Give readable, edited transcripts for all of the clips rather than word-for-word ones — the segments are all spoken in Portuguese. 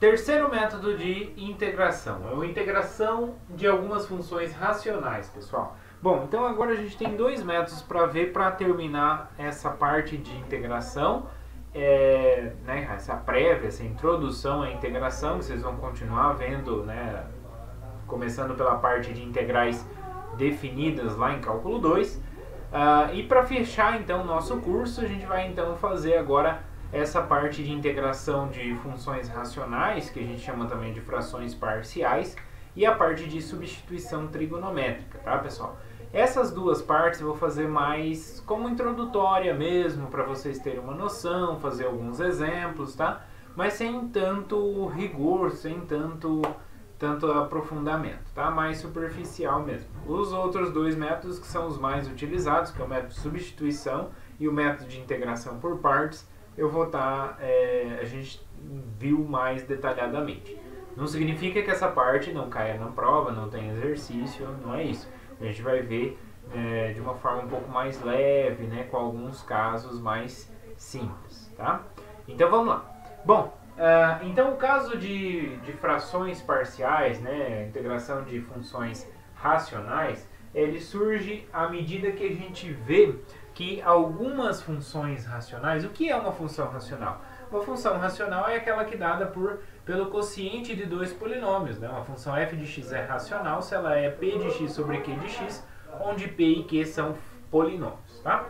Terceiro método de integração, é a integração de algumas funções racionais, pessoal. Bom, então agora a gente tem dois métodos para ver para terminar essa parte de integração, né, essa prévia, essa introdução à integração, que vocês vão continuar vendo, né, começando pela parte de integrais definidas lá em cálculo 2. E para fechar então o nosso curso, a gente vai então fazer agora essa parte de integração de funções racionais, que a gente chama também de frações parciais, e a parte de substituição trigonométrica, tá, pessoal? Essas duas partes eu vou fazer mais como introdutória mesmo, para vocês terem uma noção, fazer alguns exemplos, tá? Mas sem tanto rigor, sem tanto aprofundamento, tá? Mais superficial mesmo. Os outros dois métodos que são os mais utilizados, que é o método de substituição e o método de integração por partes, eu vou estar, a gente viu mais detalhadamente. Não significa que essa parte não caia na prova, não tem exercício, não é isso. A gente vai ver de uma forma um pouco mais leve, né, com alguns casos mais simples, tá? Então vamos lá. Bom, então o caso de frações parciais, né, integração de funções racionais, ele surge à medida que a gente vê que algumas funções racionais... O que é uma função racional? Uma função racional é aquela que é dada pelo quociente de dois polinômios, né? Uma função f de x é racional se ela é p de x sobre q de x, onde p e q são polinômios, tá?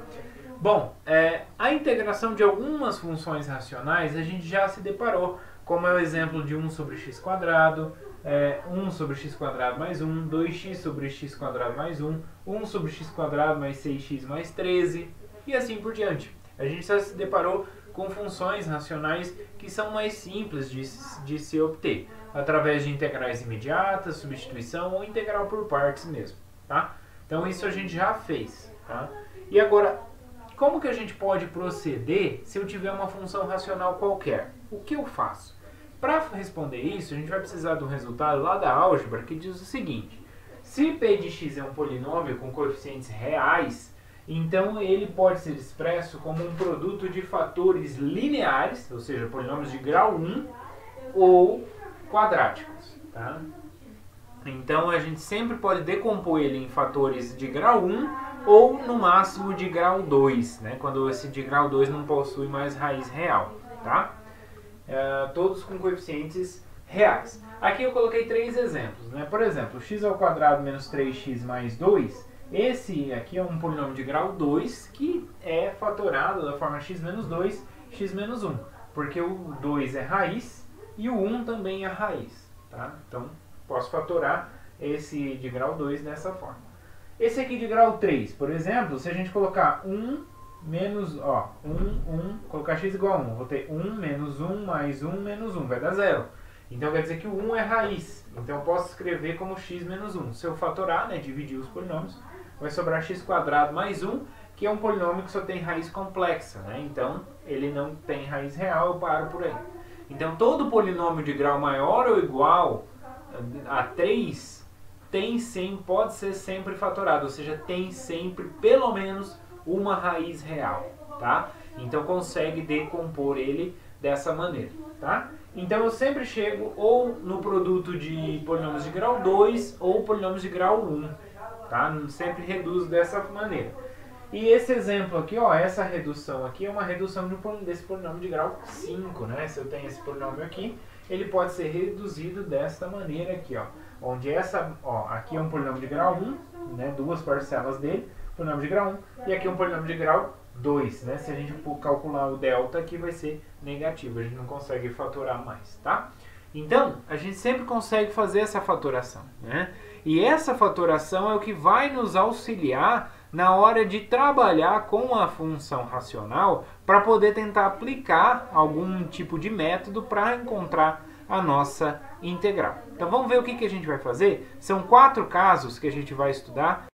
Bom, a integração de algumas funções racionais a gente já se deparou, como é o exemplo de 1 sobre x², 1 sobre x² mais 1, 2x sobre x² mais 1, 1 sobre x² mais 6x mais 13, e assim por diante. A gente já se deparou com funções racionais que são mais simples de se obter, através de integrais imediatas, substituição ou integral por partes mesmo, tá? Então isso a gente já fez, tá? E agora, como que a gente pode proceder se eu tiver uma função racional qualquer? O que eu faço? Para responder isso, a gente vai precisar do resultado lá da álgebra, que diz o seguinte: se p de x é um polinômio com coeficientes reais, então ele pode ser expresso como um produto de fatores lineares, ou seja, polinômios de grau 1 ou quadráticos, tá? Então a gente sempre pode decompor ele em fatores de grau 1 ou no máximo de grau 2, né? Quando esse de grau 2 não possui mais raiz real, tá? Todos com coeficientes reais. Aqui eu coloquei três exemplos, né? Por exemplo, x² menos 3x mais 2, esse aqui é um polinômio de grau 2 que é fatorado da forma x menos 2, x menos 1, porque o 2 é raiz e o 1 também é raiz, tá? Então, posso fatorar esse de grau 2 dessa forma. Esse aqui de grau 3, por exemplo, se a gente colocar 1 menos, 1, colocar x igual a 1, vou ter 1 menos 1 mais 1 menos 1, vai dar 0. Então quer dizer que o 1 é raiz, então eu posso escrever como x menos 1. Se eu fatorar, né, dividir os polinômios, vai sobrar x² mais 1, que é um polinômio que só tem raiz complexa, né? Então ele não tem raiz real, eu paro por aí. Então todo polinômio de grau maior ou igual a 3 pode ser sempre fatorado, ou seja, tem sempre pelo menos uma raiz real, tá? Então consegue decompor ele dessa maneira, tá? Então eu sempre chego ou no produto de polinômios de grau 2 ou polinômios de grau 1, tá? Sempre reduzo dessa maneira. E esse exemplo aqui, ó, essa redução aqui é uma redução desse polinômio de grau 5, né? Se eu tenho esse polinômio aqui, ele pode ser reduzido desta maneira aqui, ó. Onde aqui é um polinômio de grau 1, né? Duas parcelas dele, polinômio de grau 1, e aqui é um polinômio de grau 2, né? Se a gente for calcular o delta aqui vai ser negativo, a gente não consegue fatorar mais, tá? Então, a gente sempre consegue fazer essa fatoração, né? E essa fatoração é o que vai nos auxiliar na hora de trabalhar com a função racional para poder tentar aplicar algum tipo de método para encontrar a nossa integral. Então vamos ver o que a gente vai fazer. São 4 casos que a gente vai estudar